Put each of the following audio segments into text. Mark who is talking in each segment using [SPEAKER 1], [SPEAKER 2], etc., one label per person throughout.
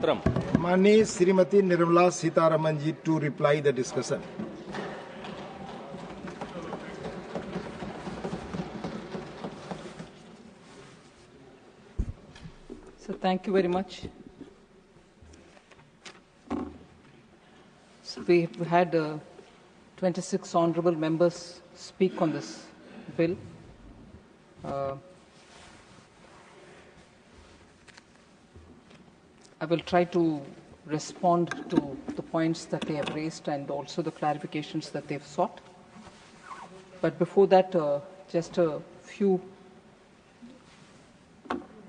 [SPEAKER 1] Mani Srimati Nirmala Sitharaman ji to reply the discussion.
[SPEAKER 2] So thank you very much. So we had 26 honourable members speak on this bill. I will try to respond to the points that they have raised and also the clarifications that they've sought. But before that, just a few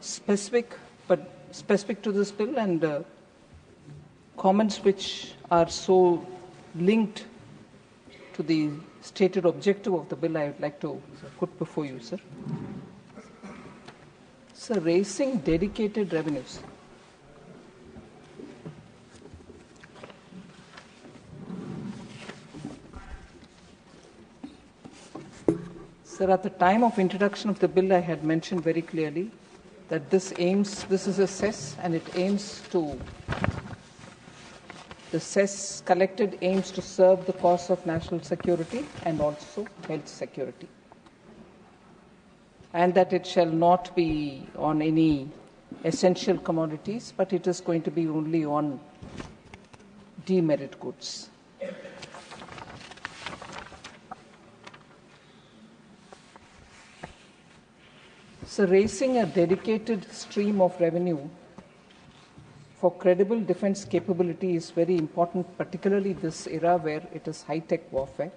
[SPEAKER 2] specific to this bill and comments which are so linked to the stated objective of the bill I would like to put before you, sir. So raising dedicated revenues. Sir, at the time of introduction of the bill, I had mentioned very clearly that this is a cess and it aims to, the cess collected aims to serve the cause of national security and also health security. And that it shall not be on any essential commodities, but it is going to be only on demerit goods. So raising a dedicated stream of revenue for credible defense capability is very important, particularly this era where it is high-tech warfare.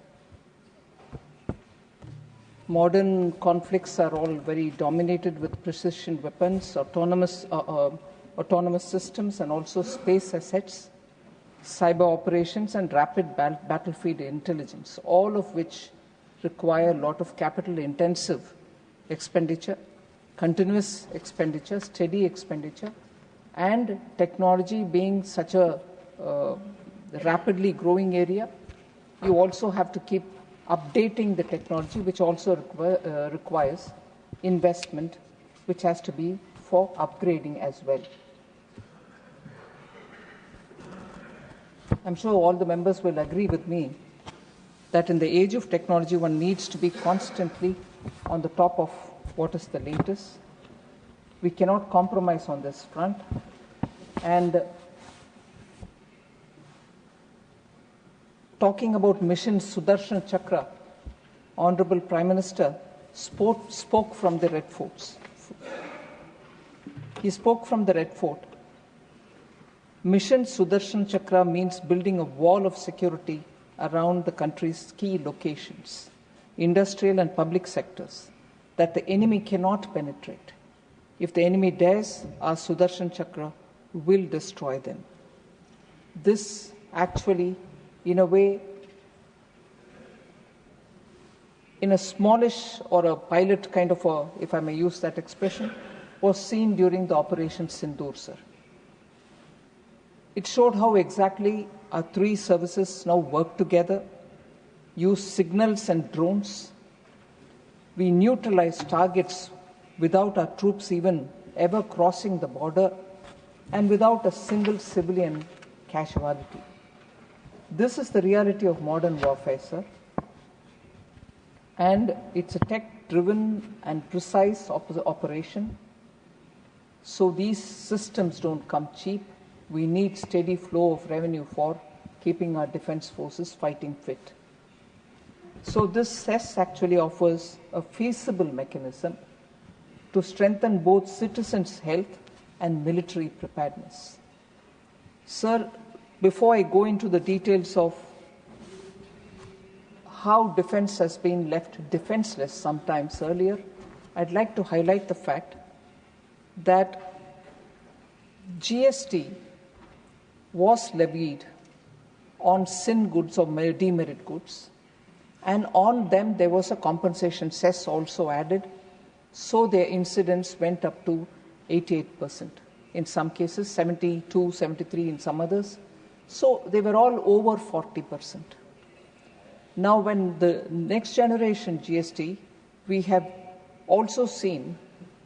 [SPEAKER 2] Modern conflicts are all very dominated with precision weapons, autonomous systems and also space assets, cyber operations and rapid battlefield intelligence, all of which require a lot of capital-intensive expenditure, continuous expenditure, steady expenditure, and technology being such a rapidly growing area, you also have to keep updating the technology, which also requires investment, which has to be for upgrading as well. I'm sure all the members will agree with me that in the age of technology, one needs to be constantly on the top of what is the latest. We cannot compromise on this front. And talking about Mission Sudarshan Chakra, Honorable Prime Minister spoke from the Red Forts. He spoke from the Red Fort. Mission Sudarshan Chakra means building a wall of security around the country's key locations, industrial and public sectors, that the enemy cannot penetrate. If the enemy dares, our Sudarshan Chakra will destroy them. This actually, in a way, in a smallish or a pilot kind of a, if I may use that expression, was seen during the Operation Sindoor, sir. It showed how exactly our three services now work together, use signals and drones. We neutralize targets without our troops even ever crossing the border and without a single civilian casualty. This is the reality of modern warfare, sir. And it's a tech-driven and precise operation. So these systems don't come cheap. We need steady flow of revenue for keeping our defense forces fighting fit. So this cess actually offers a feasible mechanism to strengthen both citizens' health and military preparedness. Sir, before I go into the details of how defense has been left defenseless sometimes earlier, I'd like to highlight the fact that GST was levied on sin goods or demerit goods, and on them there was a compensation cess also added, so their incidence went up to 88%. In some cases, 72, 73 in some others. So they were all over 40%. Now when the next generation GST, we have also seen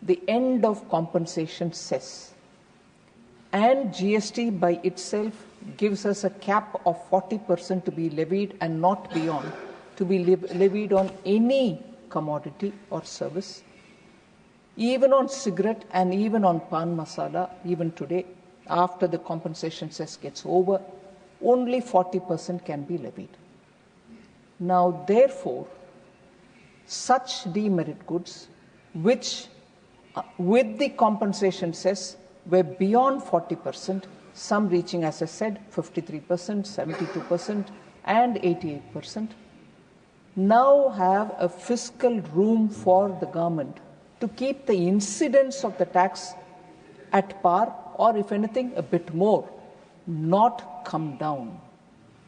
[SPEAKER 2] the end of compensation cess. And GST by itself gives us a cap of 40% to be levied and not beyond, to be levied on any commodity or service. Even on cigarette and even on pan masala, even today, after the compensation cess gets over, only 40% can be levied. Now, therefore, such demerit goods, which with the compensation cess were beyond 40%, some reaching, as I said, 53%, 72%, and 88%, now have a fiscal room for the government to keep the incidence of the tax at par, or if anything, a bit more, not come down,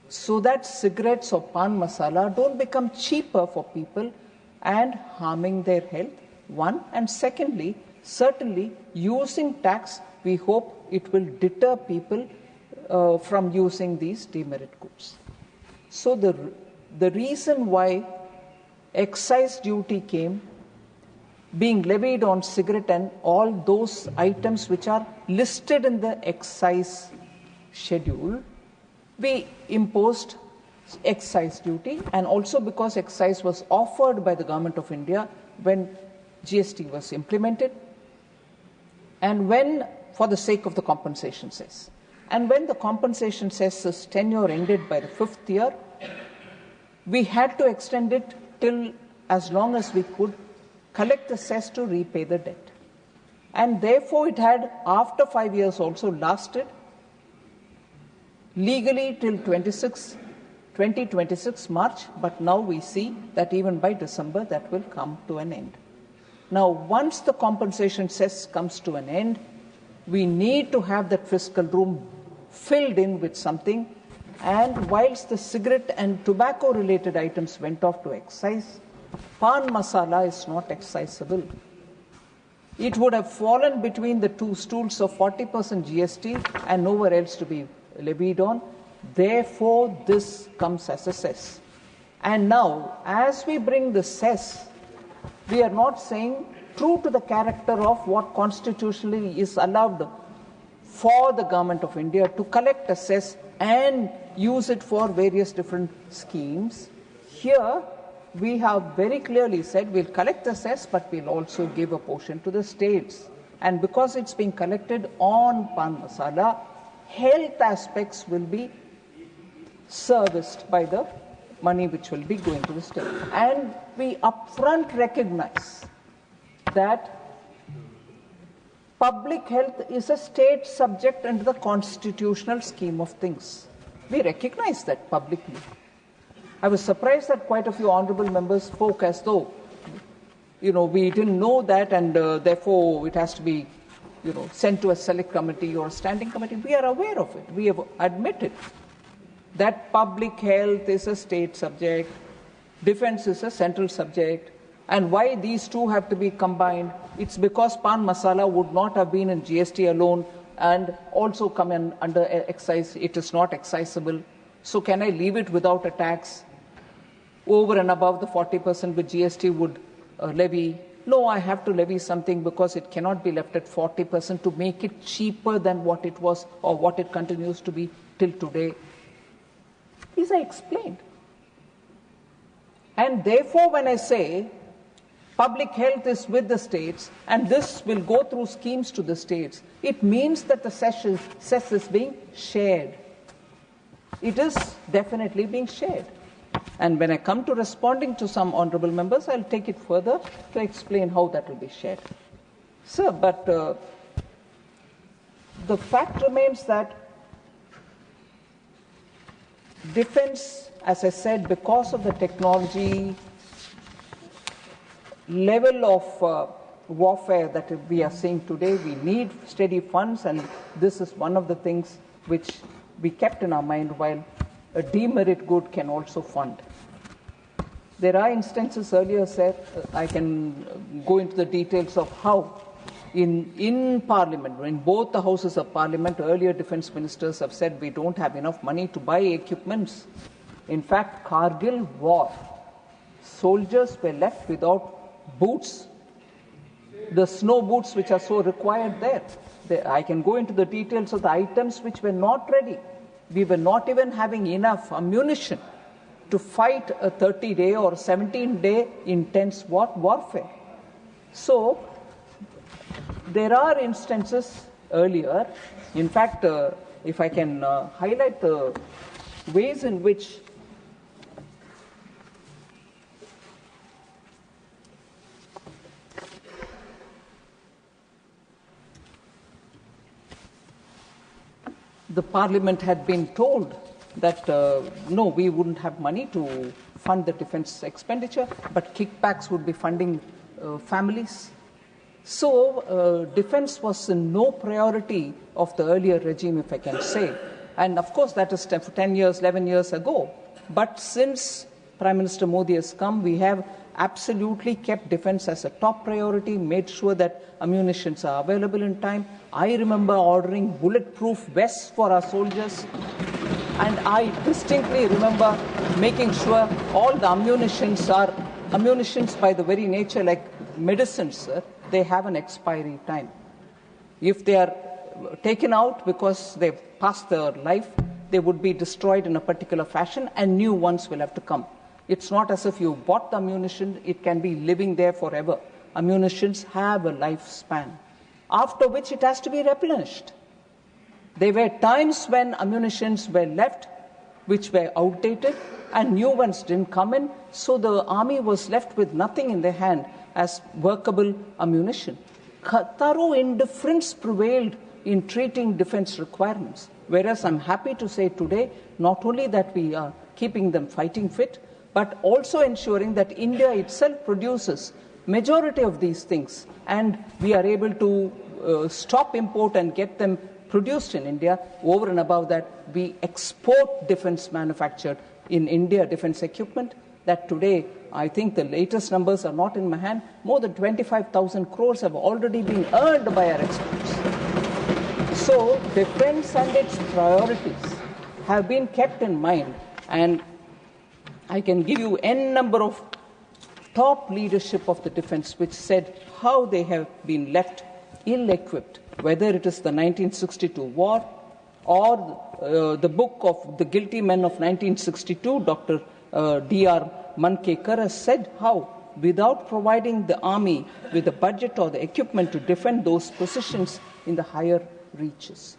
[SPEAKER 2] so that cigarettes or pan masala don't become cheaper for people and harming their health, one. And secondly, certainly using tax, we hope it will deter people from using these demerit goods. So the reason why excise duty came, being levied on cigarette and all those items which are listed in the excise schedule, we imposed excise duty, and also because excise was offered by the Government of India when GST was implemented, and when, for the sake of the compensation cess. And when the compensation cess's tenure ended by the 5th year, we had to extend it till as long as we could collect the cess to repay the debt. And therefore it had, after 5 years also, lasted legally till 2026 March, but now we see that even by December that will come to an end. Now, once the compensation cess comes to an end, we need to have that fiscal room filled in with something. And whilst the cigarette and tobacco related items went off to excise, pan masala is not excisable. It would have fallen between the two stools of 40% GST and nowhere else to be levied on. Therefore, this comes as a cess. And now, as we bring the cess, we are not saying, true to the character of what constitutionally is allowed for the Government of India to collect a cess and use it for various different schemes. Here, we have very clearly said we'll collect the cess, but we'll also give a portion to the states. And because it's being collected on pan masala, health aspects will be serviced by the money which will be going to the state. And we upfront recognize that public health is a state subject under the constitutional scheme of things. We recognize that publicly. I was surprised that quite a few honourable members spoke as though, we didn't know that and therefore it has to be, sent to a select committee or a standing committee. We are aware of it. We have admitted that public health is a state subject, defence is a central subject, and why these two have to be combined, it's because pan masala would not have been in GST alone and also come in under excise. It is not excisable. So can I leave it without a tax over and above the 40% which GST would levy? No, I have to levy something because it cannot be left at 40% to make it cheaper than what it was or what it continues to be till today. These are explained. And therefore, when I say public health is with the states and this will go through schemes to the states, it means that the cess is being shared. It is definitely being shared. And when I come to responding to some honourable members, I'll take it further to explain how that will be shared. Sir, but the fact remains that defence, as I said, because of the technology level of warfare that we are seeing today, we need steady funds, and this is one of the things which we kept in our mind while a demerit good can also fund. There are instances earlier said, I can go into the details of how in Parliament, in both the houses of Parliament, earlier defence ministers have said we don't have enough money to buy equipments. In fact, Kargil war, soldiers were left without boots, the snow boots which are so required there. I can go into the details of the items which were not ready. We were not even having enough ammunition to fight a 30-day or 17-day intense warfare. So there are instances earlier. In fact, if I can highlight the ways in which the Parliament had been told that, no, we wouldn't have money to fund the defense expenditure, but kickbacks would be funding families. So defense was no priority of the earlier regime, if I can say. And of course, that is 10 years, 11 years ago. But since Prime Minister Modi has come, we have absolutely kept defense as a top priority, made sure that ammunitions are available in time. I remember ordering bulletproof vests for our soldiers. And I distinctly remember making sure all the ammunitions are ammunitions by the very nature, like medicines, sir, they have an expiry time. If they are taken out because they've passed their life, they would be destroyed in a particular fashion and new ones will have to come. It's not as if you bought the ammunition, it can be living there forever. Ammunitions have a lifespan, after which it has to be replenished. There were times when ammunitions were left which were outdated and new ones didn't come in, so the army was left with nothing in their hand as workable ammunition. Thorough indifference prevailed in treating defense requirements, whereas I'm happy to say today, not only that we are keeping them fighting fit, but also ensuring that India itself produces majority of these things, and we are able to stop import and get them produced in India. Over and above that, we export defense manufactured in India defense equipment that today, I think the latest numbers are not in my hand, more than 25,000 crores have already been earned by our exports. So defense and its priorities have been kept in mind, and I can give you n number of top leadership of the defense which said how they have been left ill-equipped, whether it is the 1962 war or the book of the guilty men of 1962, Dr. D.R. Mankekar has said how, without providing the army with the budget or the equipment to defend those positions in the higher reaches.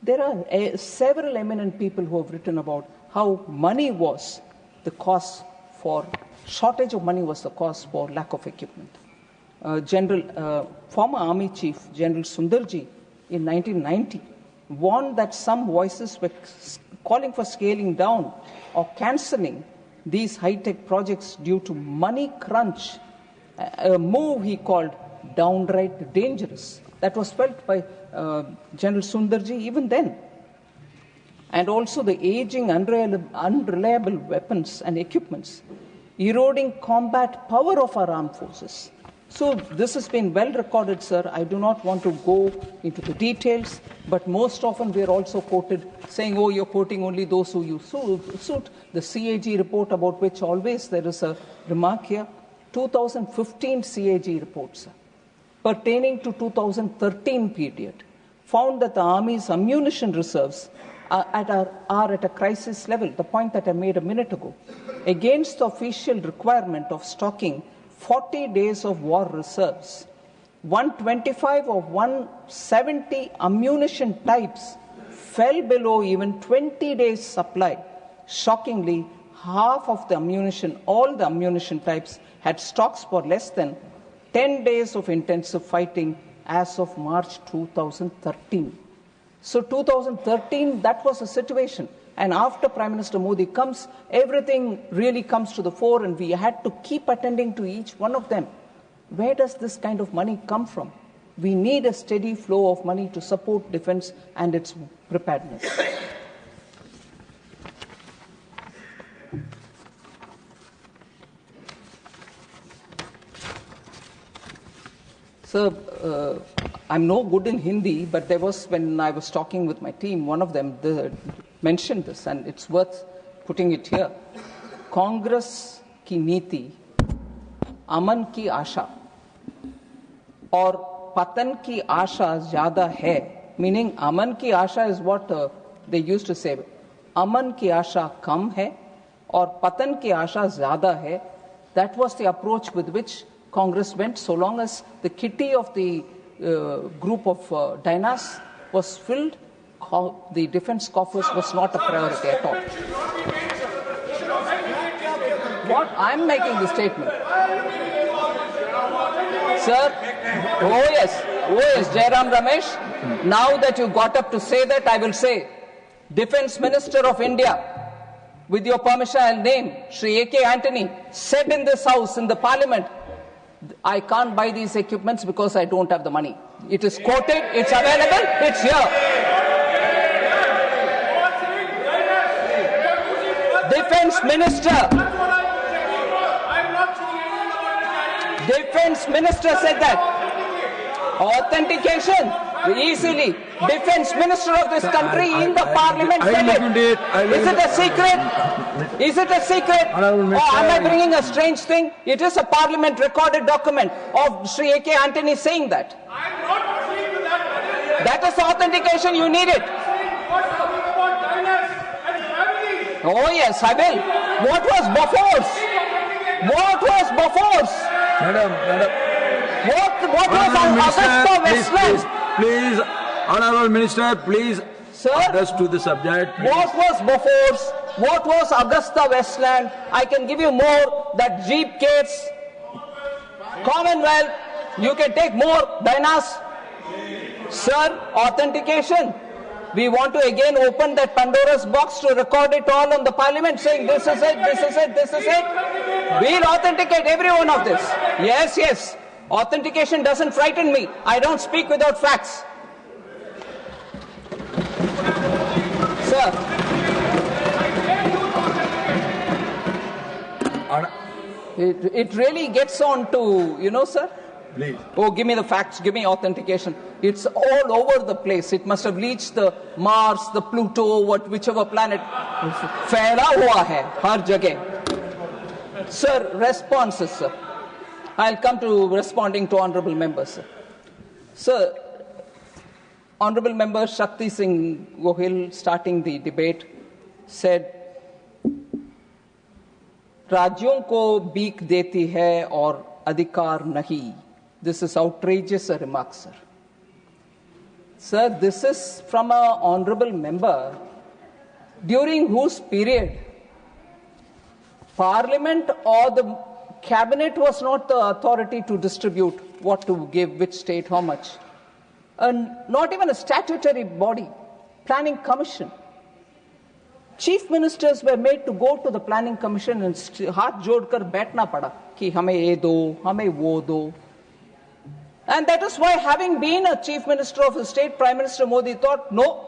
[SPEAKER 2] There are several eminent people who have written about how money was the cause for, shortage of money was the cause for lack of equipment. Former Army Chief General Sundarji in 1990 warned that some voices were calling for scaling down or cancelling these high-tech projects due to money crunch, a move he called downright dangerous. That was felt by General Sundarji even then. And also the aging, unreliable weapons and equipments, eroding combat power of our armed forces. So this has been well recorded, sir. I do not want to go into the details, but most often we are also quoted saying, oh, you're quoting only those who you suit. The CAG report, about which always there is a remark here, 2015 CAG report, sir, pertaining to 2013 period, found that the Army's ammunition reserves are at a crisis level, the point that I made a minute ago, against the official requirement of stocking 40 days of war reserves. 125 or 170 ammunition types fell below even 20 days supply. Shockingly, half of the ammunition, all the ammunition types, had stocks for less than 10 days of intensive fighting as of March 2013. So 2013, that was the situation. And after Prime Minister Modi comes, everything really comes to the fore, and we had to keep attending to each one of them. Where does this kind of money come from? We need a steady flow of money to support defense and its preparedness. So, I'm no good in Hindi, but there was, when I was talking with my team, one of them mentioned this, and it's worth putting it here. Congress ki niti, aman ki asha, और पतन की आशा ज्यादा है, meaning अमन की आशा is what they used to say. अमन की आशा कम है और पतन की आशा ज्यादा है. That was the approach with which Congress went, so long as the kitty of the group of diners was filled, the defense coffers was not a priority at all. What? I'm making the statement. Sir, oh yes, Jairam Ramesh, now that you got up to say that, I will say, Defense Minister of India, with your permission I'll name, Shri A.K. Antony, said in this house, in the Parliament, I can't buy these equipments because I don't have the money. It is quoted, it's available, it's here. Defense Minister said that. Authentication, easily. Defense Minister of this country in the Parliament said it. Is it a secret? Is it a secret? Or am I bringing a strange thing? It is a Parliament recorded document of Sri A.K. Antony saying that. That is the authentication, you need it. Oh yes, I will. What was Bofors? What was Bofors?
[SPEAKER 3] Madam.
[SPEAKER 2] What was Augusta Westland?
[SPEAKER 3] Please, Honorable Minister, please.
[SPEAKER 2] Sir,
[SPEAKER 3] address to the subject. Please.
[SPEAKER 2] What was Bofors? What was Augusta Westland? I can give you more. That Jeep case, Commonwealth. You can take more. Dinas. Sir, authentication. We want to again open that Pandora's box to record it all on the Parliament, saying this is it, this is it, this is it. We'll authenticate every one of this. Yes. Authentication doesn't frighten me. I don't speak without facts. Sir. It really gets on to, sir.
[SPEAKER 3] Please.
[SPEAKER 2] Oh, give me the facts, give me authentication. It's all over the place. It must have reached the Mars, the Pluto, whichever planet. Fera hua hai, har jagah. Sir, responses, sir. I'll come to responding to honorable members, sir. Sir, honorable member Shakti Singh Gohil, starting the debate, said, राज्यों को beak देती है और अधिकार नहीं. This is outrageous a remark, sir. Sir, this is from an honorable member during whose period Parliament or the Cabinet was not the authority to distribute what to give, which state, how much. And not even a statutory body, Planning Commission. Chief ministers were made to go to the Planning Commission and haath jodkar baithna pada ki hame ye do, hame wo do. And that is why, having been a chief minister of the state, Prime Minister Modi thought, no,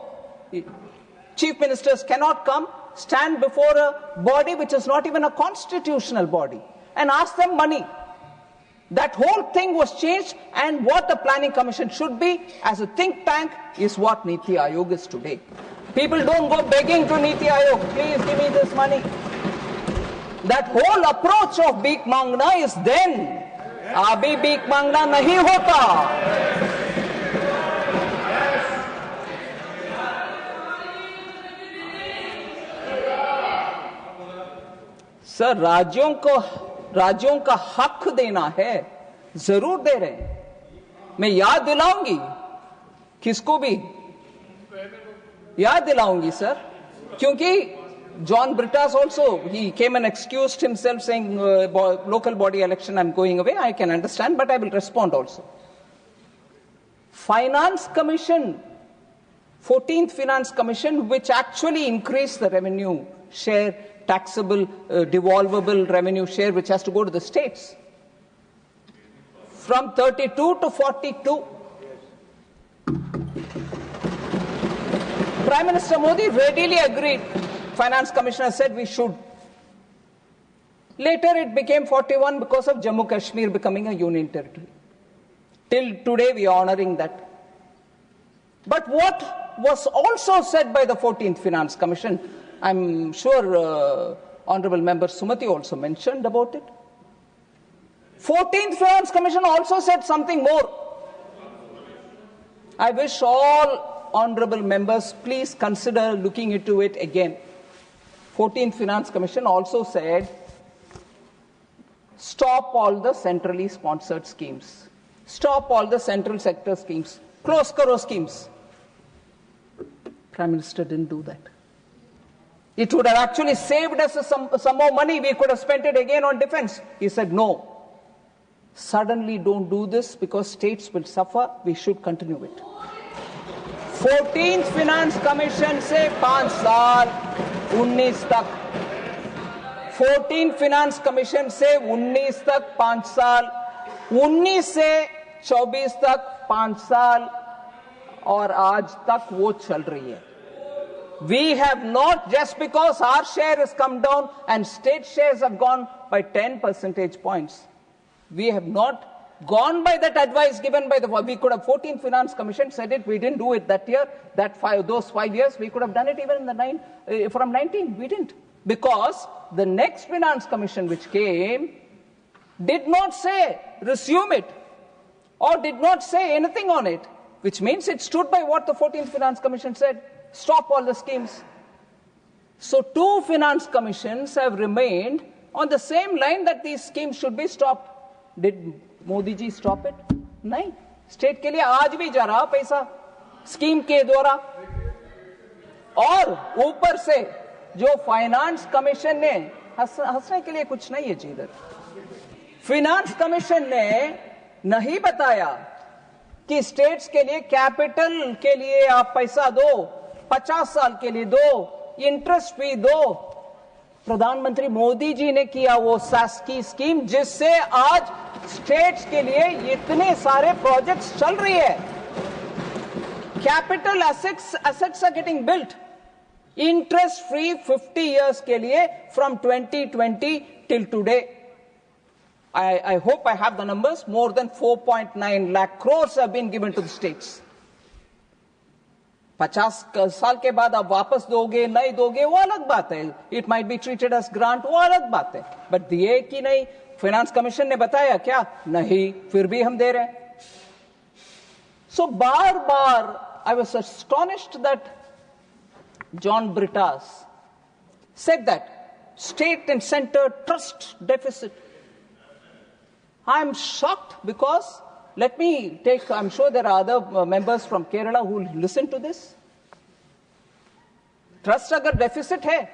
[SPEAKER 2] chief ministers cannot come, stand before a body which is not even a constitutional body, and ask them money. That whole thing was changed, and what the Planning Commission should be as a think tank is what Niti Aayog is today. People don't go begging to Niti Aayog, please give me this money. That whole approach of beek mangna is then. Abhi beek mangna nahi hota. Sir, राज्यों का हक देना है, जरूर दे रहे हैं. मैं याद दिलाऊंगी किसको भी याद दिलाऊंगी सर, क्योंकि John Brittas also, he came and excused himself saying local body election, I'm going away. I can understand, but I will respond also. Finance Commission, 14th Finance Commission, which actually increased the revenue share, taxable, devolvable revenue share, which has to go to the states, from 32 to 42. Prime Minister Modi readily agreed. Finance Commissioner said we should. Later it became 41 because of Jammu Kashmir becoming a union territory. Till today we are honoring that. But what was also said by the 14th Finance Commission, I'm sure Honorable Member Sumati also mentioned about it. 14th Finance Commission also said something more. I wish all honourable members please consider looking into it again. 14th Finance Commission also said, stop all the centrally sponsored schemes. Stop all the central sector schemes. Close karo schemes. Prime Minister didn't do that. It would have actually saved us some more money. We could have spent it again on defense. He said, no. Suddenly don't do this because states will suffer. We should continue it. 14th Finance Commission se 5 saal, 19 tak. 14th Finance Commission se 19 tak 5 saal, 19 se 24 tak 5 saal, और आज तक वो चल रही है. We have not, just because our share has come down and state shares have gone by 10 percentage points, we have not gone by that advice given by the, we could have 14th Finance Commission said it, we didn't do it that year, those 5 years, we could have done it even in the from 19, we didn't. Because the next Finance Commission which came did not say resume it or did not say anything on it, which means it stood by what the 14th Finance Commission said, stop all the schemes. So 2 Finance Commissions have remained on the same line that these schemes should be stopped. Did Modi ji stop it? No. State के लिए आज भी जा रहा पैसा scheme के द्वारा. और ऊपर से जो फाइनेंस कमीशन ने हंसने के लिए कुछ नहीं है जी इधर. फाइनेंस कमीशन ने नहीं बताया कि स्टेट्स के लिए कैपिटल के लिए आप पैसा दो, 50 साल के लिए दो, इंटरेस्ट फी दो. प्रधानमंत्री मोदी जी ने किया वो सास्की स्कीम जिससे आज स्टेट्स के लिए इतने सारे प्रोजेक्ट्स चल रही है. Capital assets are getting built. Interest free 50 years के लिए from 2020 till today. I hope I have the numbers. More than 4.9 lakh crores have been given to the states. 50 साल के बाद आप वापस दोगे नहीं दोगे वो अलग बात है. It might be treated as grant, वो अलग बात है. But दिए कि नहीं, फाइनेंस कमीशन ने बताया क्या? नहीं, फिर भी हम दे रहे हैं. So bar bar I was astonished that John Brittas said that state and center trust deficit. I am shocked because, let me take, I'm sure there are other members from Kerala who will listen to this. Trust agar deficit hai,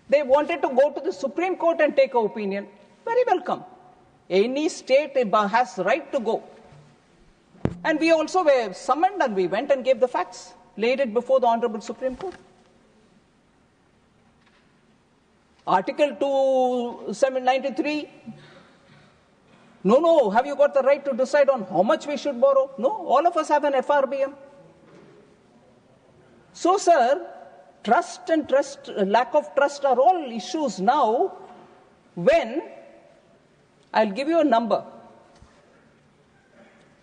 [SPEAKER 2] they wanted to go to the Supreme Court and take an opinion. Very welcome. Any state has right to go. And we also were summoned and we went and gave the facts, laid it before the Honorable Supreme Court. Article 2793. No, have you got the right to decide on how much we should borrow? No, all of us have an FRBM. So, sir, trust and lack of trust are all issues now when, I'll give you a number.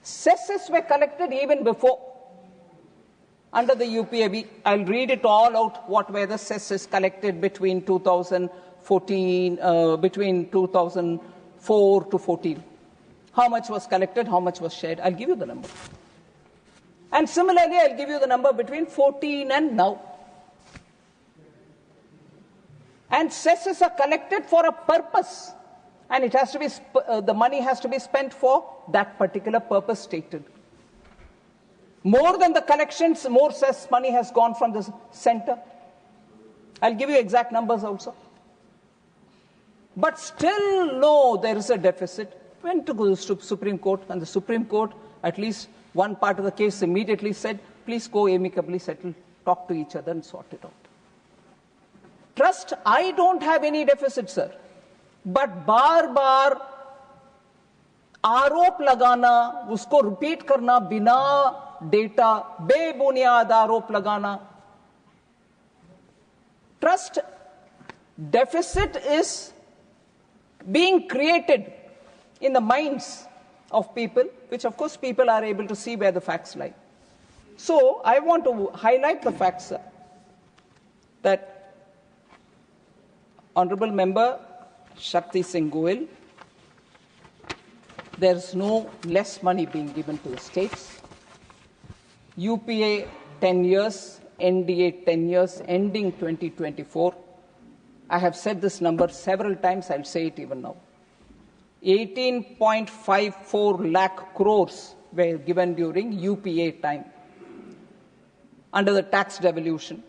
[SPEAKER 2] Cesses were collected even before, under the UPAB. I'll read it all out, what were the cesses collected between 2014, between 2004 to 14. How much was collected, how much was shared. I'll give you the number. And similarly, I'll give you the number between 14 and now. And cesses are collected for a purpose. And it has to be, the money has to be spent for that particular purpose stated. More than the collections, more cess money has gone from the center. I'll give you exact numbers also. But still, no, there is a deficit. Went to the Supreme Court, and the Supreme Court, at least one part of the case, immediately said, please go amicably settle, talk to each other and sort it out. Trust, I don't have any deficit, sir. But बार-बार आरोप लगाना, उसको repeat करना बिना data, बेबुनियाद आरोप लगाना. Trust deficit is being created in the minds of people, which of course people are able to see where the facts lie. So I want to highlight the facts, sir, that Honorable Member Shakti Singh Goel, there is no less money being given to the states. UPA 10 years, NDA 10 years, ending 2024. I have said this number several times, I'll say it even now. 18.54 lakh crores were given during UPA time under the tax devolution.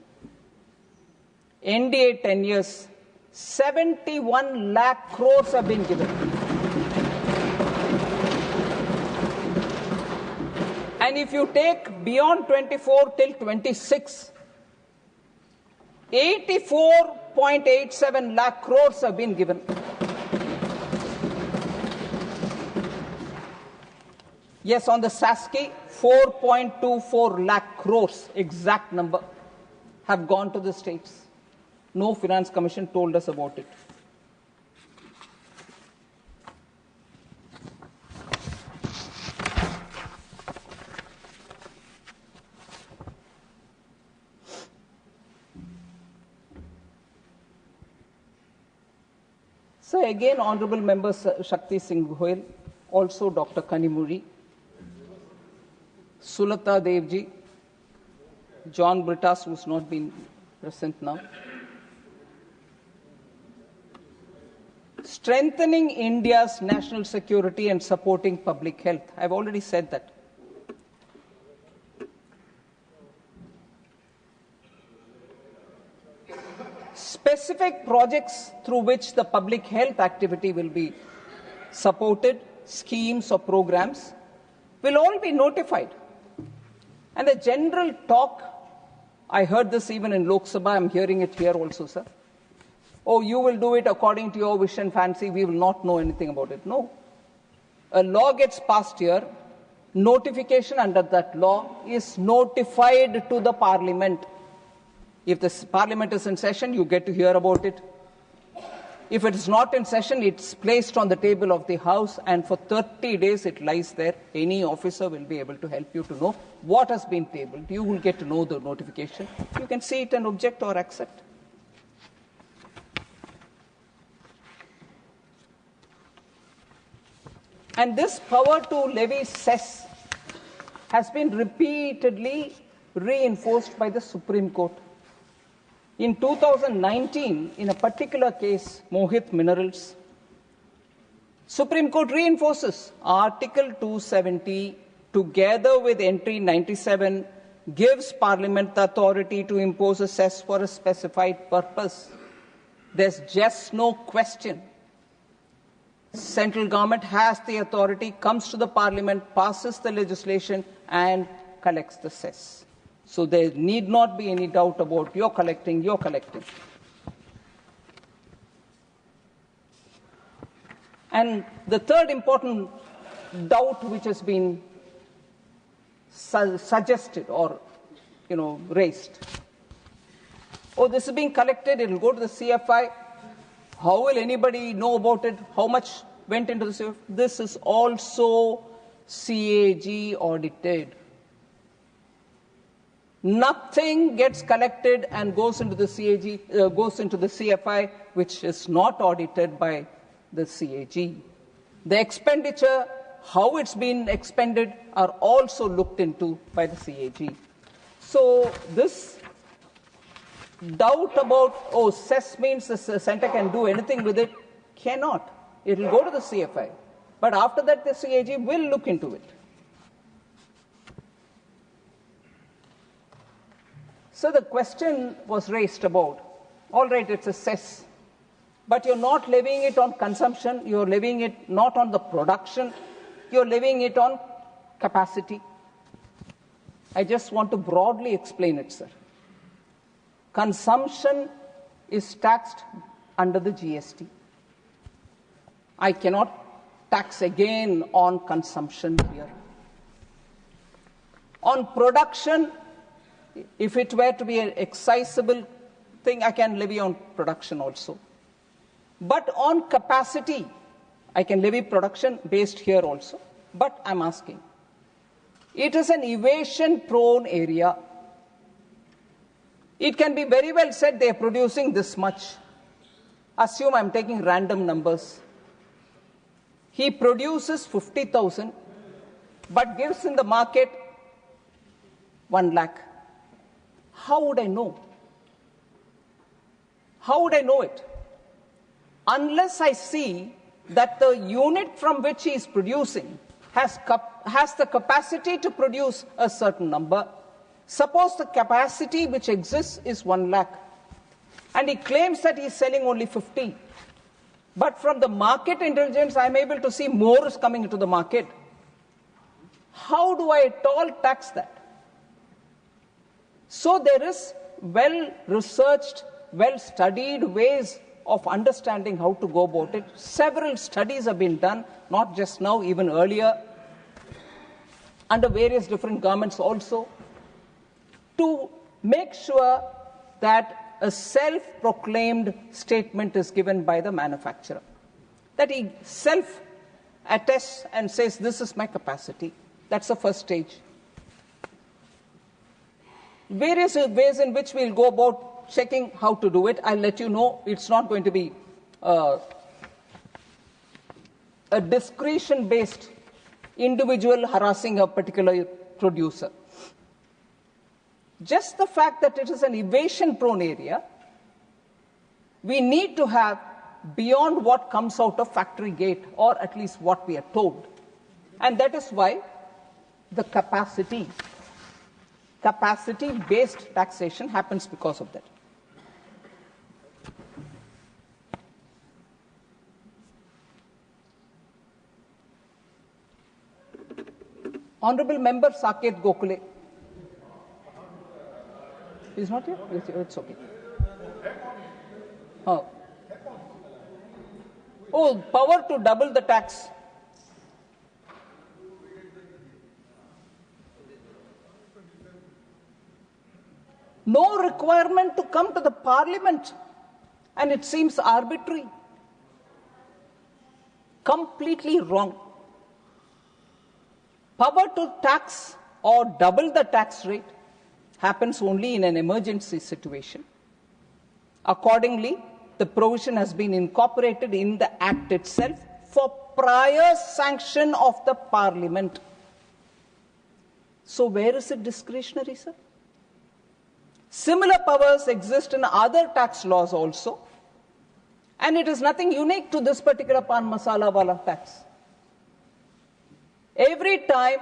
[SPEAKER 2] NDA 10 years, 71 lakh crores have been given. And if you take beyond 24 till 26, 84.87 lakh crores have been given. Yes, on the SASCI, 4.24 lakh crores, exact number, have gone to the states. No Finance Commission told us about it. So again, Honourable Members Shakti Singh Goyal, also Dr. Kanimuri, Sulata Devji, John Brittas, who's not been present now. Strengthening India's national security and supporting public health. I've already said that. Specific projects through which the public health activity will be supported, schemes or programs, will all be notified. And the general talk, I heard this even in Lok Sabha, I'm hearing it here also, sir. Oh, you will do it according to your wish and fancy, we will not know anything about it. No. A law gets passed here, notification under that law is notified to the Parliament. If the Parliament is in session, you get to hear about it. If it is not in session, it's placed on the table of the House, and for 30 days it lies there. Any officer will be able to help you to know what has been tabled. You will get to know the notification. You can see it and object or accept. And this power to levy cess has been repeatedly reinforced by the Supreme Court. In 2019, in a particular case, Mohit Minerals, Supreme Court reinforces Article 270 together with Entry 97 gives Parliament the authority to impose a cess for a specified purpose. There's just no question. Central government has the authority, comes to the Parliament, passes the legislation and collects the cess. So there need not be any doubt about you're collecting. And the third important doubt which has been suggested or, raised. Oh, this is being collected, it will go to the CFI. How will anybody know about it? How much went into the CFI? This is also CAG audited. Nothing gets collected and goes into the goes into the CFI, which is not audited by the CAG. The expenditure, how it's been expended, are also looked into by the CAG. So this doubt about, cess means the centre can do anything with it, cannot. It will go to the CFI. But after that, the CAG will look into it. So the question was raised about, all right, it's a cess, but you're not levying it on consumption, you're levying it not on the production, you're levying it on capacity. I just want to broadly explain it, sir. Consumption is taxed under the GST. I cannot tax again on consumption here. On production, if it were to be an excisable thing, I can levy on production also. But on capacity, I can levy production based here also. But I'm asking, it is an evasion-prone area. It can be very well said they are producing this much. Assume I'm taking random numbers. He produces 50,000, but gives in the market 1 lakh. How would I know? How would I know it? Unless I see that the unit from which he is producing has the capacity to produce a certain number. Suppose the capacity which exists is 1 lakh, and he claims that he is selling only 50. But from the market intelligence, I am able to see more is coming into the market. How do I at all tax that? So there is well-researched, well-studied ways of understanding how to go about it. Several studies have been done, not just now, even earlier, under various different governments also, to make sure that a self-proclaimed statement is given by the manufacturer, that he self-attests and says, this is my capacity. That's the first stage. Various ways in which we'll go about checking how to do it. I'll let you know. It's not going to be a discretion-based individual harassing a particular producer. Just the fact that it is an evasion-prone area, we need to have beyond what comes out of factory gate, or at least what we are told. And that is why the capacity-based taxation happens because of that. Honorable Member Saket Gokhale. He's not here? It's okay. Oh, power to double the tax. No requirement to come to the Parliament, and it seems arbitrary. Completely wrong. Power to tax or double the tax rate happens only in an emergency situation. Accordingly, the provision has been incorporated in the Act itself for prior sanction of the Parliament. So where is it discretionary, sir? Similar powers exist in other tax laws also, and it is nothing unique to this particular pan masala wala tax. Every time,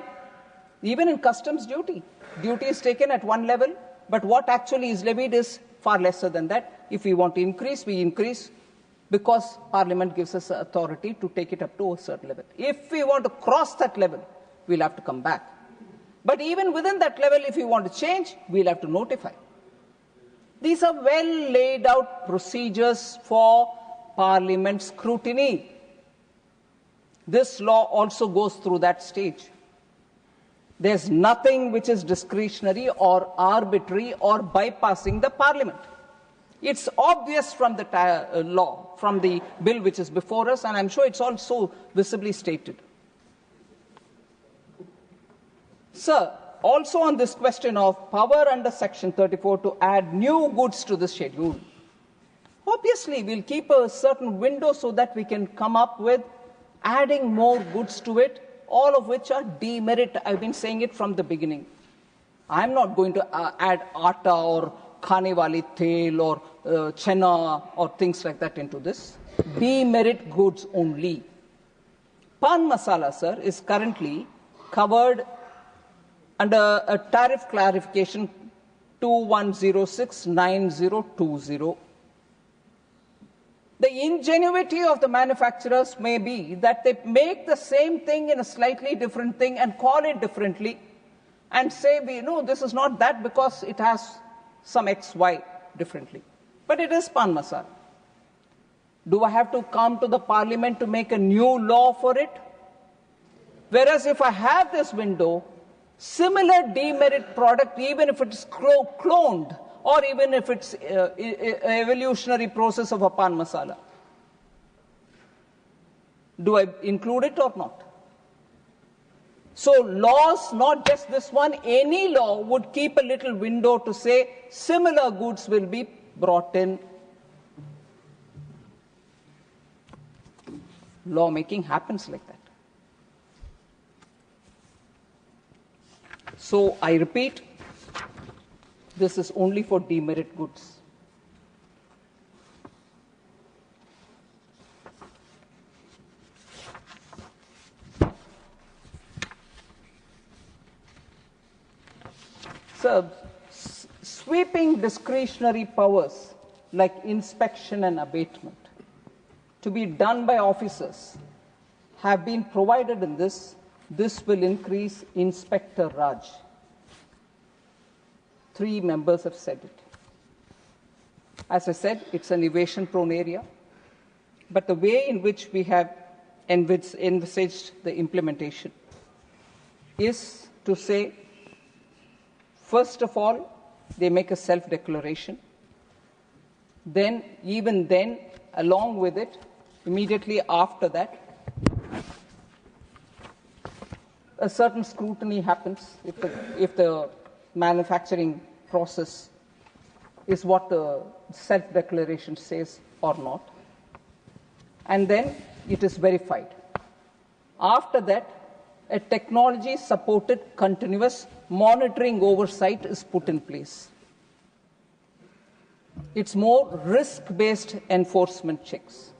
[SPEAKER 2] even in customs duty is taken at one level, but what actually is levied is far lesser than that. If we want to increase, we increase because Parliament gives us authority to take it up to a certain level. If we want to cross that level, we'll have to come back. But even within that level, if we want to change, we'll have to notify. These are well laid out procedures for Parliament scrutiny. This law also goes through that stage. There's nothing which is discretionary or arbitrary or bypassing the Parliament. It's obvious from the law, from the bill which is before us, and I'm sure it's also visibly stated. Sir, also on this question of power under Section 34 to add new goods to the schedule, obviously we'll keep a certain window so that we can come up with adding more goods to it, all of which are demerit. I've been saying it from the beginning. I'm not going to add atta or khane wali tel or chena or things like that into this. Demerit goods only. Pan masala, sir, is currently covered under a tariff clarification 2106-9020. The ingenuity of the manufacturers may be that they make the same thing in a slightly different thing and call it differently and say, no, this is not that because it has some XY differently. But it is pan masala. Do I have to come to the Parliament to make a new law for it? Whereas if I have this window, similar demerit product, even if it's cloned, or even if it's evolutionary process of a pan masala, do I include it or not? So laws, not just this one, any law would keep a little window to say similar goods will be brought in. Lawmaking happens like that. So I repeat, This is only for demerit goods. So, sweeping discretionary powers like inspection and abatement to be done by officers have been provided in this. This will increase Inspector Raj. 3 members have said it. As I said, it's an evasion-prone area, but the way in which we have envisaged the implementation is to say, first of all, they make a self-declaration. Then, even then, along with it, immediately after that, a certain scrutiny happens if the manufacturing process is what the self-declaration says or not. And then it is verified. After that, a technology-supported continuous monitoring oversight is put in place. It's more risk-based enforcement checks.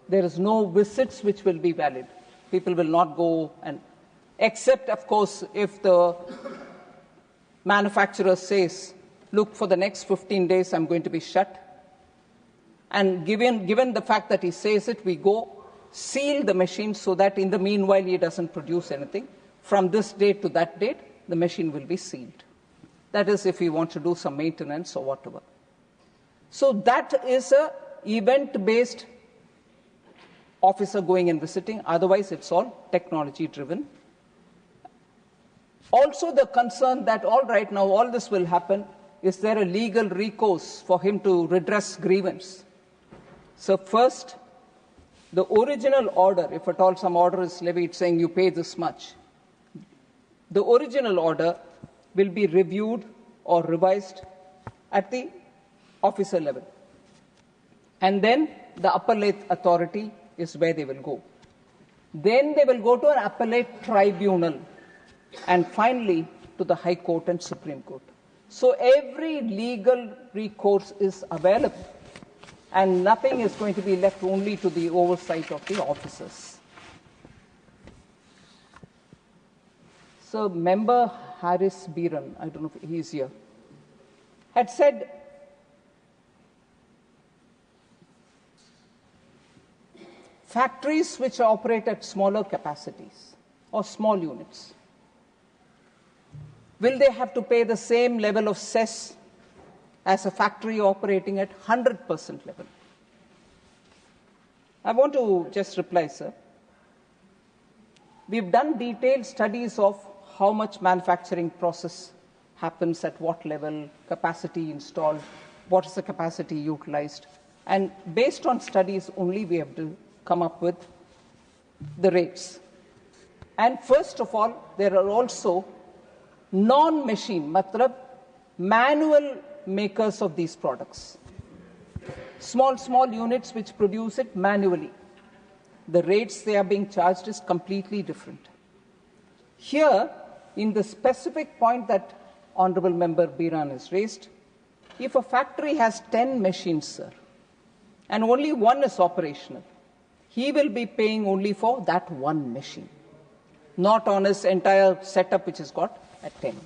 [SPEAKER 2] There is no visits which will be valid. People will not go and, except, of course, if the manufacturer says, look, for the next 15 days, I'm going to be shut. And given the fact that he says it, we go seal the machine so that in the meanwhile he doesn't produce anything. From this date to that date, the machine will be sealed. That is if he wants to do some maintenance or whatever. So that is a event-based officer going and visiting. Otherwise, it's all technology-driven. Also, the concern that, all right, now all this will happen, is there a legal recourse for him to redress grievance? So first, the original order, if at all some order is levied saying you pay this much, the original order will be reviewed or revised at the officer level. And then the appellate authority is where they will go. Then they will go to an appellate tribunal, and finally to the High Court and Supreme Court. So every legal recourse is available, and nothing is going to be left only to the oversight of the officers. So Member Harris Biran, I don't know if he's here, had said factories which operate at smaller capacities or small units, will they have to pay the same level of cess as a factory operating at 100% level? I want to just reply, sir. We've done detailed studies of how much manufacturing process happens at what level, capacity installed, what is the capacity utilized. And based on studies only, we have to come up with the rates. And first of all, there are also non-machine, matlab manual makers of these products. Small units which produce it manually. The rates they are being charged is completely different. Here, in the specific point that Honorable Member Biran has raised, if a factory has 10 machines, sir, and only one is operational, he will be paying only for that one machine, not on his entire setup which is got at 10.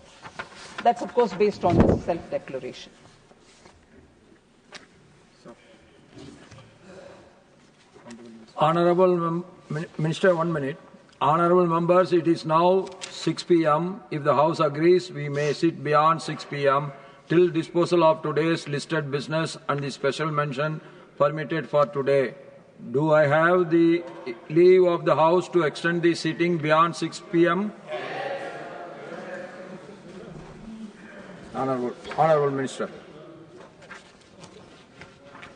[SPEAKER 2] That's, of course, based on his self-declaration.
[SPEAKER 3] Honorable Minister, 1 minute. Honorable members, it is now 6 p.m. If the House agrees, we may sit beyond 6 p.m. till disposal of today's listed business and the special mention permitted for today. Do I have the leave of the House to extend the sitting beyond 6 p.m.? Honorable Minister.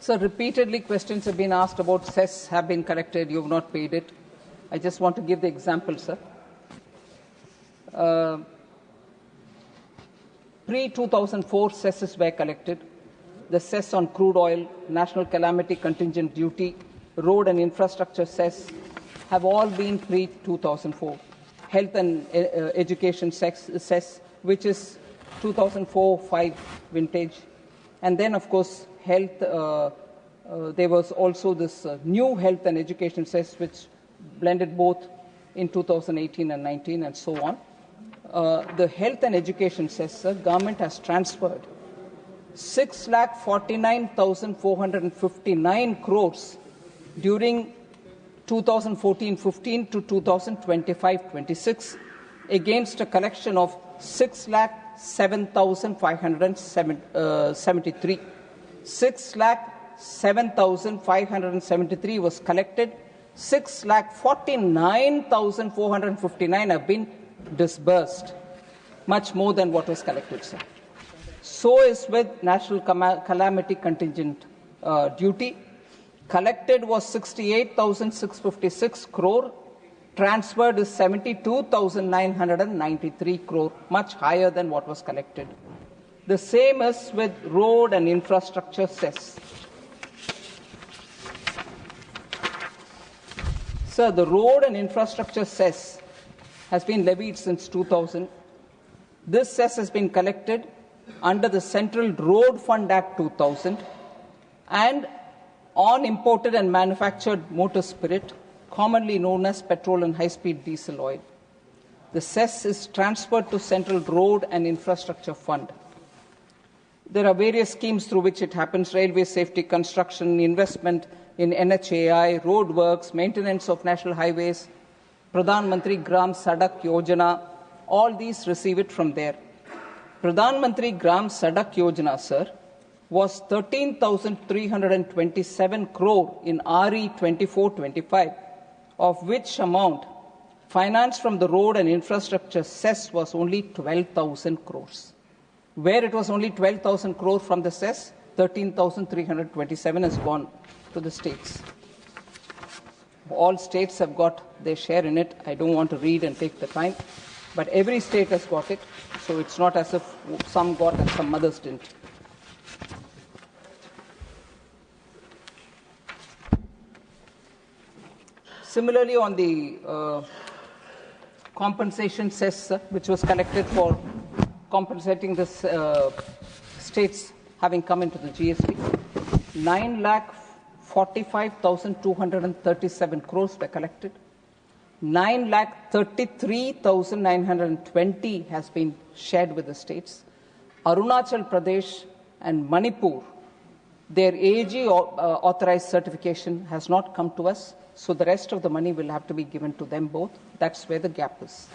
[SPEAKER 2] So repeatedly questions have been asked about cess have been collected, you have not paid it. I just want to give the example, sir. Pre-2004 cesses were collected. The cess on crude oil, national calamity contingent duty, road and infrastructure cess have all been pre-2004. Health and education cess, which is 2004-5 vintage. And then, of course, health, there was also this new health and education cess, which blended both in 2018 and 19 and so on. The health and education cess, government has transferred 6,49,459 crores during 2014-15 to 2025-26 against a collection of 6,07,573. 6,07,573 was collected. 6,49,459 have been disbursed, much more than what was collected, sir. So is with National Calamity Contingent Duty. Collected was 68,656 crore. Transferred is 72,993 crore, much higher than what was collected. The same is with road and infrastructure cess. Sir, the road and infrastructure cess has been levied since 2000. This cess has been collected under the Central Road Fund Act 2000 and on imported and manufactured motor spirit, commonly known as petrol and high-speed diesel oil. The cess is transferred to Central Road and Infrastructure Fund. There are various schemes through which it happens: railway safety construction, investment in NHAI, road works, maintenance of national highways, Pradhan Mantri Gram Sadak Yojana. All these receive it from there. Pradhan Mantri Gram Sadak Yojana, sir, was 13,327 crore in RE 24-25, of which amount finance from the road and infrastructure cess was only 12,000 crores. Where it was only 12,000 crore from the cess, 13,327 has gone to the states. All states have got their share in it. I don't want to read and take the time, but every state has got it, so it's not as if some got and some others didn't. Similarly, on the compensation cess, which was collected for compensating the states having come into the GST, 9,45,237 crores were collected. 9,33,920 has been shared with the states. Arunachal Pradesh and Manipur, their AG authorized certification has not come to us, so the rest of the money will have to be given to them both. That's where the gap is.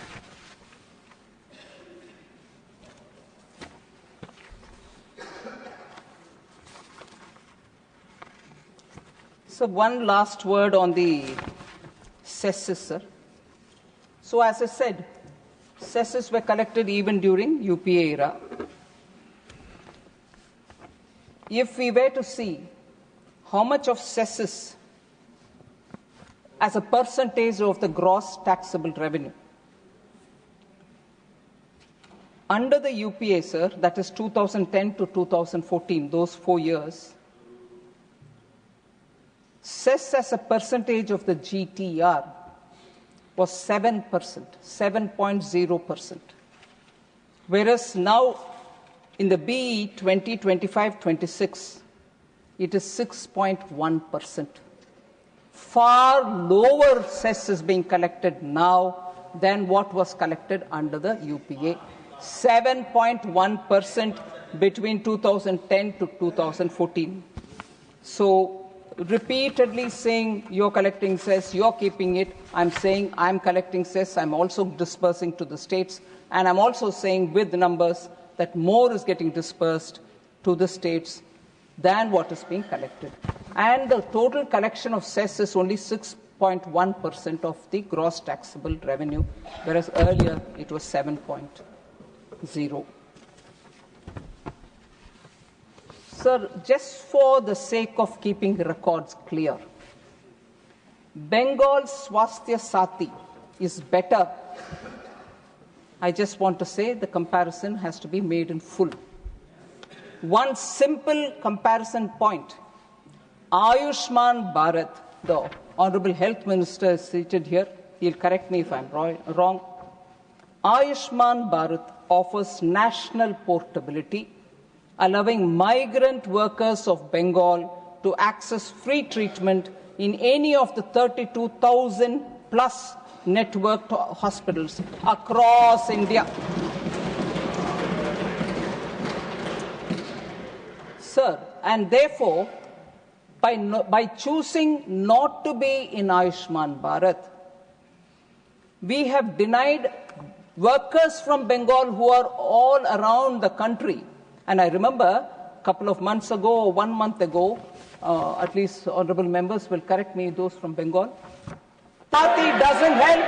[SPEAKER 2] So one last word on the cesses, sir. So as I said, cesses were collected even during UPA era. If we were to see how much of cesses as a percentage of the gross taxable revenue, under the UPA, sir, that is 2010 to 2014, those 4 years, cess as a percentage of the GTR was 7%, 7.0%. Whereas now in the BE 2025-26, it is 6.1%. Far lower cess is being collected now than what was collected under the UPA. 7.1% between 2010 to 2014. So, repeatedly saying you're collecting cess, you're keeping it. I'm saying I'm collecting cess, I'm also dispersing to the states, and I'm also saying with numbers that more is getting dispersed to the states than what is being collected. And the total collection of cess is only 6.1% of the gross taxable revenue, whereas earlier it was 7.0. Sir, just for the sake of keeping records clear, Bengal Swasthya Sati is better. I just want to say the comparison has to be made in full. One simple comparison point. Ayushman Bharat, the Honorable Health Minister is seated here. He'll correct me if I'm wrong. Ayushman Bharat offers national portability, allowing migrant workers of Bengal to access free treatment in any of the 32,000 plus networked hospitals across India. Sir, and therefore, by choosing not to be in Ayushman Bharat, we have denied workers from Bengal who are all around the country. And I remember a couple of months ago or 1 month ago, at least honorable members will correct me, those from Bengal, Sati doesn't help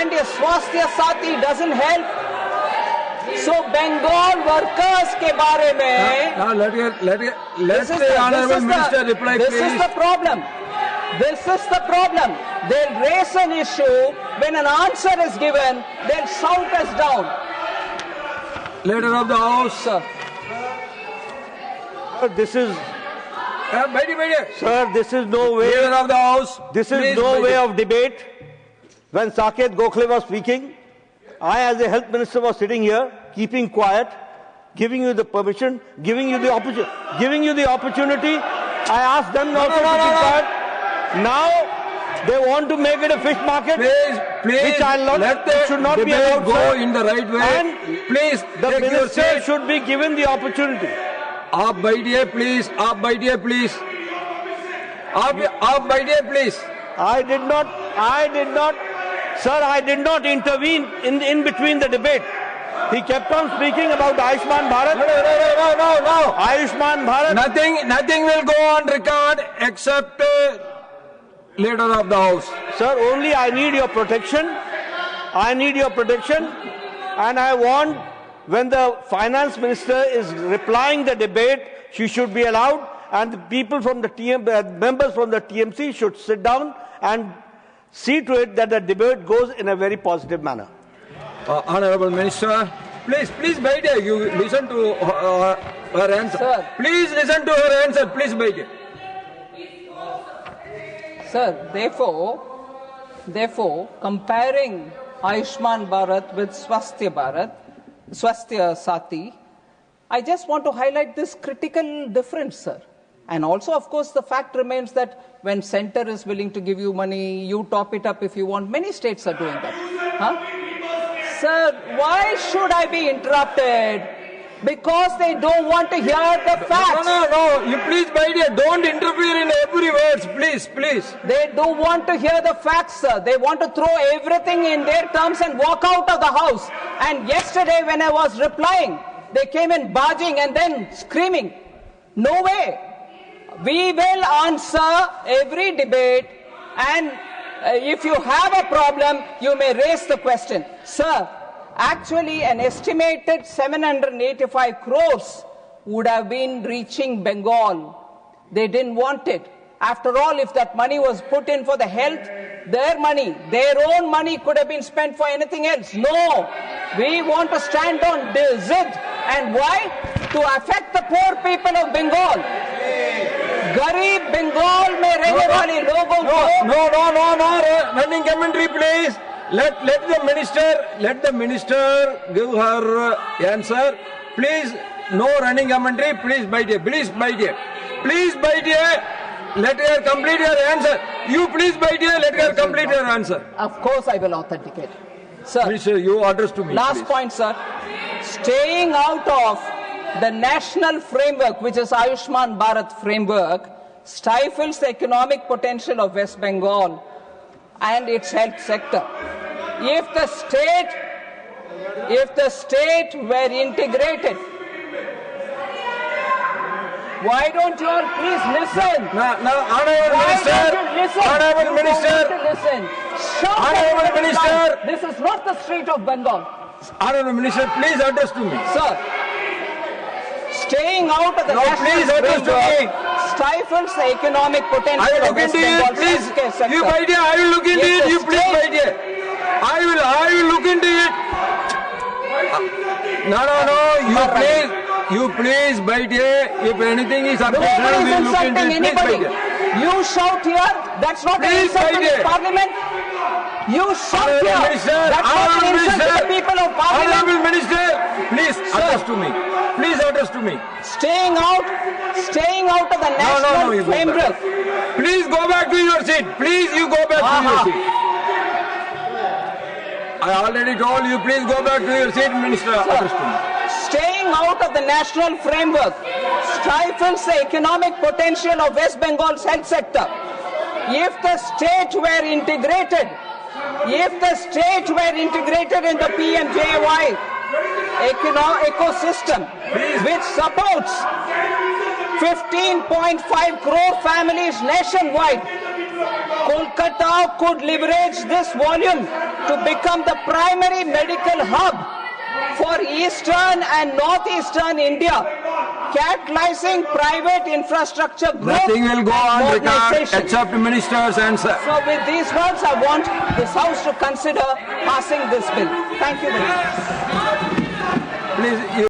[SPEAKER 2] and your Swasthya Sati doesn't help. So Bengal workers ke baare mein...
[SPEAKER 3] Now let the Honourable Minister reply, please.
[SPEAKER 2] This is the problem. This is the problem. They'll raise an issue. When an answer is given, they'll shout us down.
[SPEAKER 3] Leader of the House.
[SPEAKER 2] Sir.
[SPEAKER 4] This is...
[SPEAKER 3] Sir,
[SPEAKER 4] this is no way...
[SPEAKER 3] Leader of the House.
[SPEAKER 4] This is no way of debate. When Saket Gokhale was speaking, I as a health minister was sitting here, keeping quiet, giving you the permission, giving you the opportunity. I asked them not to keep quiet. Now they want to make it a fish market,
[SPEAKER 3] please let the debate go in the right way.
[SPEAKER 4] And
[SPEAKER 3] please,
[SPEAKER 4] the minister should be given the opportunity.
[SPEAKER 3] Aap baithiye, please. Aap baithiye, please. Aap baithiye, please.
[SPEAKER 4] I did not, sir, I did not intervene in between the debate. He kept on speaking about Ayushman Bharat.
[SPEAKER 3] No.
[SPEAKER 4] Ayushman Bharat.
[SPEAKER 3] Nothing will go on record except Leader of the House.
[SPEAKER 4] Sir, only I need your protection. I need your protection. And I want, when the finance minister is replying the debate, she should be allowed, and the people from the members from the TMC should sit down and see to it that the debate goes in a very positive manner.
[SPEAKER 3] Honourable Minister, please wait here. You listen to her answer.
[SPEAKER 2] Sir.
[SPEAKER 3] Please listen to her answer. Please wait here.
[SPEAKER 2] Sir, therefore, comparing Ayushman Bharat with Swasthya Sati, I just want to highlight this critical difference, sir. And also, of course, the fact remains that when centre is willing to give you money, you top it up if you want. Many states are doing that. Huh? Sir, why should I be interrupted? Because they don't want to hear the facts.
[SPEAKER 3] No. You please, my dear, don't interfere in every word. Please.
[SPEAKER 2] They don't want to hear the facts, sir. They want to throw everything in their terms and walk out of the house. And yesterday when I was replying, they came in barging and then screaming. No way. We will answer every debate, and if you have a problem, you may raise the question. Sir, actually an estimated 785 crores would have been reaching Bengal. They didn't want it. After all, if that money was put in for the health, their money, their own money could have been spent for anything else. No, we want to stand on Zid. And why? To affect the poor people of Bengal. Garib Bengal mein rehne wale logon ko.
[SPEAKER 3] No. Running commentary, please. Let the minister give her answer. Please, no running commentary. Please, my dear. Let her complete her answer. You please, my dear, let her complete her answer.
[SPEAKER 2] Of course, I will authenticate. Sir,
[SPEAKER 3] Minister, you address to me.
[SPEAKER 2] Last point, sir. Staying out of the national framework, which is Ayushman Bharat framework, stifles the economic potential of West Bengal and its health sector. If the state were integrated, why don't you all please listen?
[SPEAKER 3] Now, Honourable Minister,
[SPEAKER 2] this is not the street of Bengal.
[SPEAKER 3] Honourable Minister, please address to me.
[SPEAKER 2] Sir, staying out of the national framework stifles the economic potential of West Bengal healthcare sector.
[SPEAKER 3] You, my dear, I will look into it. You please, my dear. I will look into it. No. You please, my dear. If anything is objectionable, we will look into it. Please, my dear.
[SPEAKER 2] You shout here. That's not an insult to this Parliament. You shout here. That's not an insult to the people of Parliament.
[SPEAKER 3] Honorable Minister, please address to me. Please address to me.
[SPEAKER 2] Staying out of the national
[SPEAKER 3] you go
[SPEAKER 2] framework.
[SPEAKER 3] Please go back to your seat. Please, you go back to your seat. I already told you, please go back to your seat, Minister. Address to me.
[SPEAKER 2] Staying out of the national framework stifles the economic potential of West Bengal's health sector. If the state were integrated in the PMJY ecosystem, which supports 15.5 crore families nationwide, Kolkata could leverage this volume to become the primary medical hub for eastern and northeastern India, catalyzing private infrastructure growth.
[SPEAKER 3] Nothing will go
[SPEAKER 2] and
[SPEAKER 3] on record
[SPEAKER 2] modernization.
[SPEAKER 3] except Minister's answer.
[SPEAKER 2] So with these words, I want this House to consider passing this bill. Thank you very much.
[SPEAKER 3] Please.